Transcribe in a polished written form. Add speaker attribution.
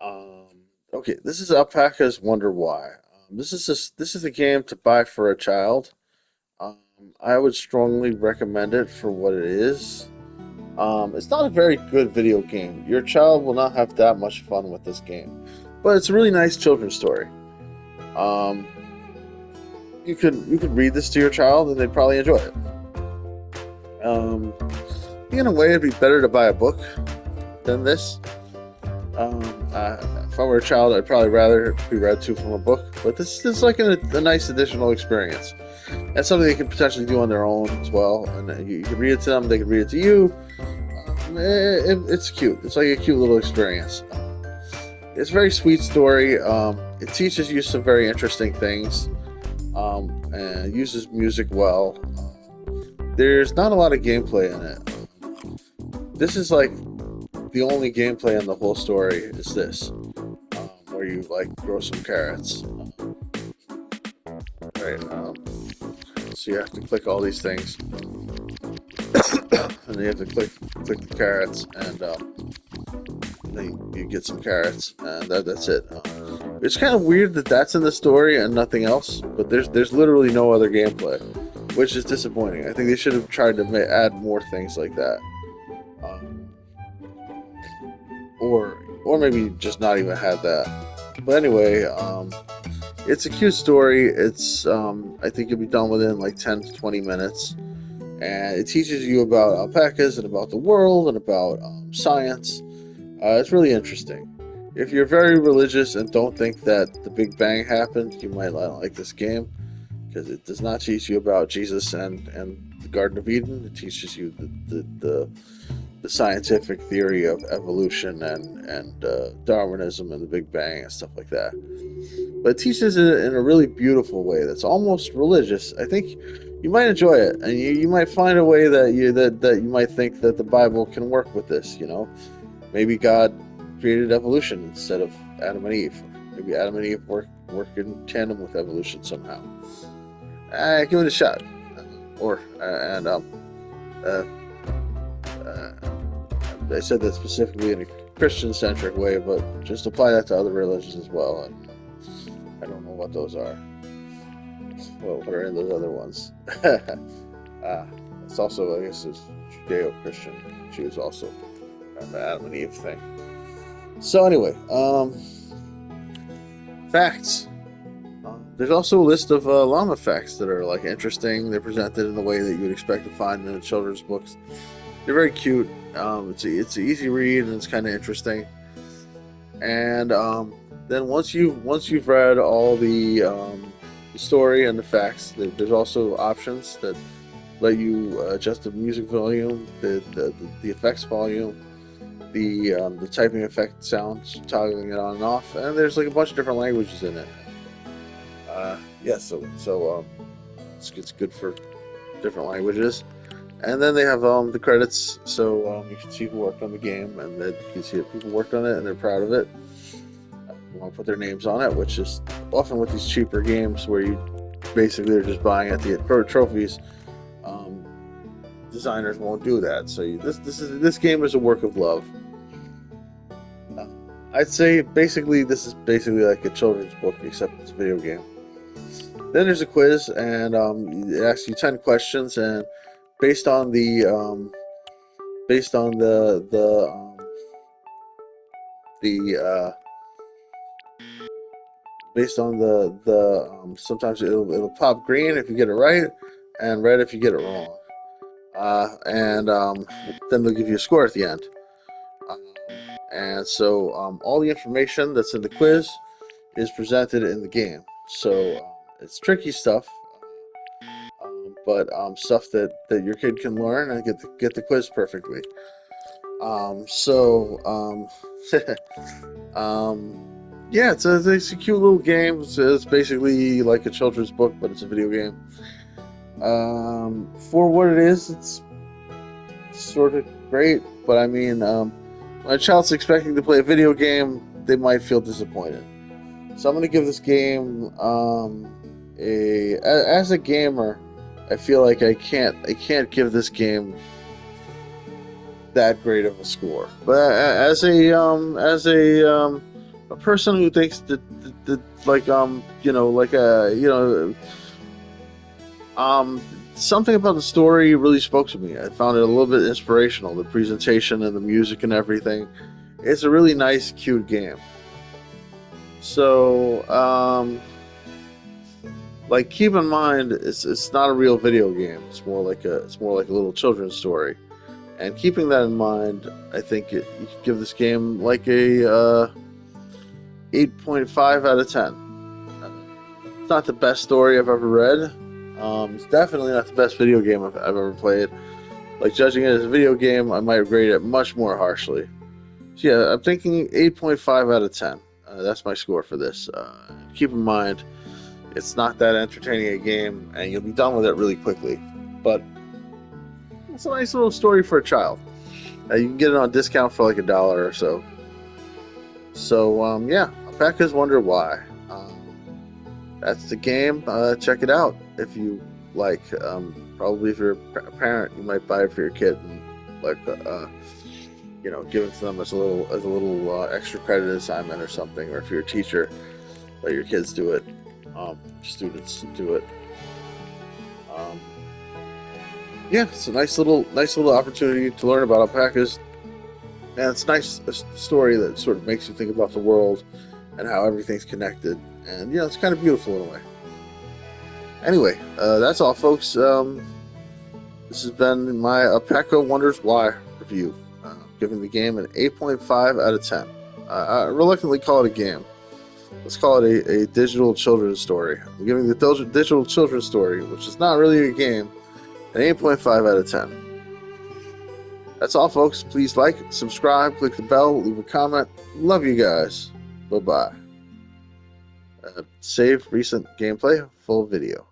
Speaker 1: Um, okay, this is Alpaca's Wonder Why. This is a game to buy for a child. Um, I would strongly recommend it for what it is. It's not a very good video game. Your child will not have that much fun with this game, but it's a really nice children's story. Um, you could read this to your child and they'd probably enjoy it. Um, in a way, it'd be better to buy a book than this. If I were a child, I'd probably rather be read to from a book. But this is like a nice additional experience. And something they can potentially do on their own as well. And you can read it to them, they can read it to you. It's cute. It's like a cute little experience. It's a very sweet story. It teaches you some very interesting things. And uses music well. There's not a lot of gameplay in it. This is like the only gameplay in the whole story is this, where you like grow some carrots. Right. So you have to click all these things, and you have to click the carrots, and then you get some carrots, and that's it. It's kind of weird that that's in the story and nothing else, but there's literally no other gameplay, which is disappointing. I think they should have tried to add more things like that. Um, or maybe just not even had that. But anyway, it's a cute story. It's I think you'll be done within like 10 to 20 minutes, and it teaches you about alpacas and about the world and about science. It's really interesting. If you're very religious and don't think that the Big Bang happened, you might not like this game because it does not teach you about Jesus and the Garden of Eden. It teaches you the scientific theory of evolution and Darwinism and the Big Bang and stuff like that. But it teaches it in a really beautiful way that's almost religious. I think you might enjoy it, and you might find a way that you might think that the Bible can work with this. Maybe God created evolution instead of Adam and Eve. Maybe Adam and Eve work in tandem with evolution somehow. Give it a shot, or and uh, uh, I said that specifically in a Christian-centric way, but just apply that to other religions as well. And I don't know what those are. Well, what are in those other ones? It's also, I guess, it's Judeo-Christian. She was also an Adam and Eve thing. So anyway, facts. There's also a list of llama facts that are like interesting. They're presented in the way that you would expect to find in the children's books. They're very cute. It's an easy read and it's kind of interesting. And then once you've read all the story and the facts, there's also options that let you adjust the music volume, the effects volume, the typing effect sounds, toggling it on and off, and there's like a bunch of different languages in it. Yeah, so it's good for different languages. And then they have the credits, so you can see who worked on the game, and then you can see that people worked on it and they're proud of it. They want to put their names on it, which is often with these cheaper games where you basically are just buying at the trophies. Um, Designers won't do that. So this game is a work of love. Uh, I'd say this is basically like a children's book, except it's a video game. Then there's a quiz, and it asks you 10 questions, and based on based on the based on the sometimes it'll pop green if you get it right, and red if you get it wrong. And Then they'll give you a score at the end. Um, and so all the information that's in the quiz is presented in the game. So it's tricky stuff, but stuff that your kid can learn and get the quiz perfectly. So yeah, it's a cute little game. It's basically like a children's book, but it's a video game. For what it is, it's sort of great, but I mean, when a child's expecting to play a video game, they might feel disappointed. So I'm gonna give this game as a gamer, I feel like I can't give this game that great of a score. But as a a person who thinks that like like something about the story really spoke to me. I found it a little bit inspirational. The presentation and the music and everything. It's a really nice, cute game. So, like, keep in mind, it's not a real video game. It's more like a little children's story. And keeping that in mind, I think you could give this game like a 8.5 out of 10. It's not the best story I've ever read. It's definitely not the best video game I've ever played. Like, judging it as a video game, I might rate it much more harshly. So yeah, I'm thinking 8.5 out of 10. That's my score for this. Keep in mind, it's not that entertaining a game, and you'll be done with it really quickly. But it's a nice little story for a child. You can get it on discount for like $1 or so. So yeah, Alpaca's Wonder Why. That's the game. Check it out if you like. Probably if you're a parent, you might buy it for your kid and like give it to them as a little extra credit assignment or something. Or if you're a teacher, let your kids do it. Students do it. Yeah, it's a nice little opportunity to learn about alpacas, and it's a story that sort of makes you think about the world and how everything's connected, and it's kind of beautiful in a way. Anyway, that's all, folks. This has been my Alpaca Wonders Why review, giving the game an 8.5 out of 10. I reluctantly call it a game. Let's call it a digital children's story. I'm giving the digital children's story, which is not really a game, an 8.5 out of 10. That's all, folks. Please like, subscribe, click the bell, leave a comment. Love you guys. Bye-bye. Save recent gameplay, full video.